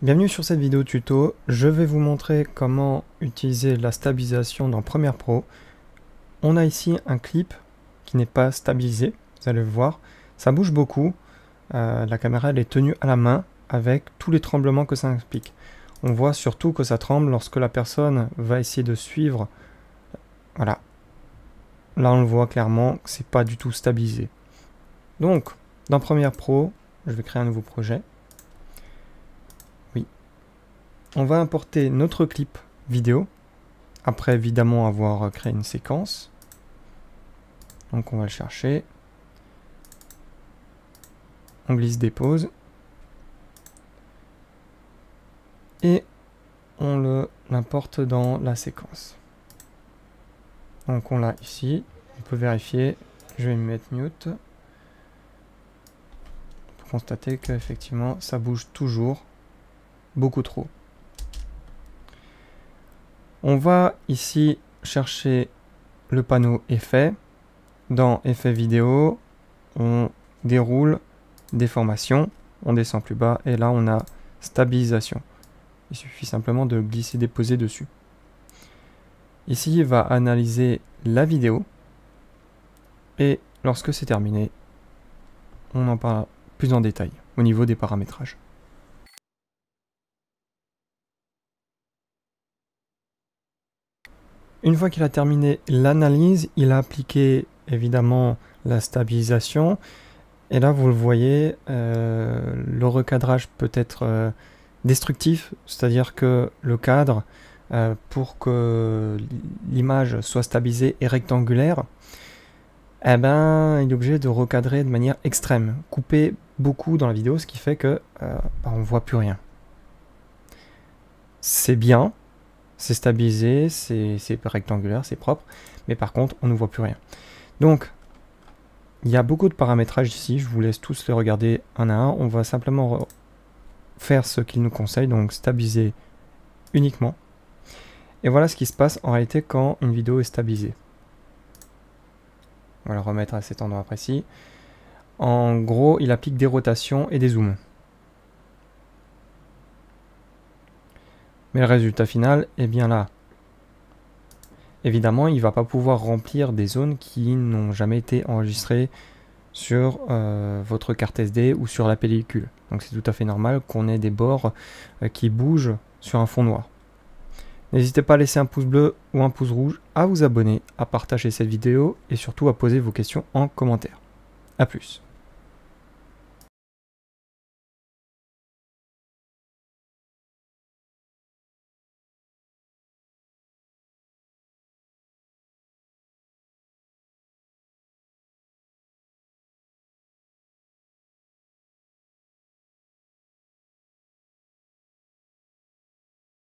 Bienvenue sur cette vidéo tuto, je vais vous montrer comment utiliser la stabilisation dans Premiere Pro. On a ici un clip qui n'est pas stabilisé, vous allez le voir, ça bouge beaucoup, la caméra elle est tenue à la main avec tous les tremblements que ça implique. On voit surtout que ça tremble lorsque la personne va essayer de suivre, voilà, là on le voit clairement que c'est pas du tout stabilisé. Donc, dans Premiere Pro, je vais créer un nouveau projet. On va importer notre clip vidéo, après évidemment avoir créé une séquence. Donc on va le chercher. On glisse dépose. Et on l'importe dans la séquence. Donc on l'a ici. On peut vérifier. Je vais me mettre mute. Pour constater qu'effectivement ça bouge toujours beaucoup trop. On va ici chercher le panneau effet. Dans effet vidéo, on déroule déformation, on descend plus bas et là on a stabilisation. Il suffit simplement de glisser déposer dessus. Ici il va analyser la vidéo et lorsque c'est terminé, on en parle plus en détail au niveau des paramétrages. Une fois qu'il a terminé l'analyse, il a appliqué évidemment la stabilisation. Et là, vous le voyez, le recadrage peut être destructif, c'est-à-dire que le cadre, pour que l'image soit stabilisée et rectangulaire, eh ben, il est obligé de recadrer de manière extrême, couper beaucoup dans la vidéo, ce qui fait que on ne voit plus rien. C'est bien. C'est stabilisé, c'est rectangulaire, c'est propre, mais par contre, on ne voit plus rien. Donc, il y a beaucoup de paramétrages ici, je vous laisse tous les regarder un à un. On va simplement faire ce qu'il nous conseille, donc stabiliser uniquement. Et voilà ce qui se passe en réalité quand une vidéo est stabilisée. On va le remettre à cet endroit précis. En gros, il applique des rotations et des zooms. Mais le résultat final est bien là. Évidemment, il ne va pas pouvoir remplir des zones qui n'ont jamais été enregistrées sur votre carte SD ou sur la pellicule. Donc c'est tout à fait normal qu'on ait des bords qui bougent sur un fond noir. N'hésitez pas à laisser un pouce bleu ou un pouce rouge, à vous abonner, à partager cette vidéo et surtout à poser vos questions en commentaire. A plus.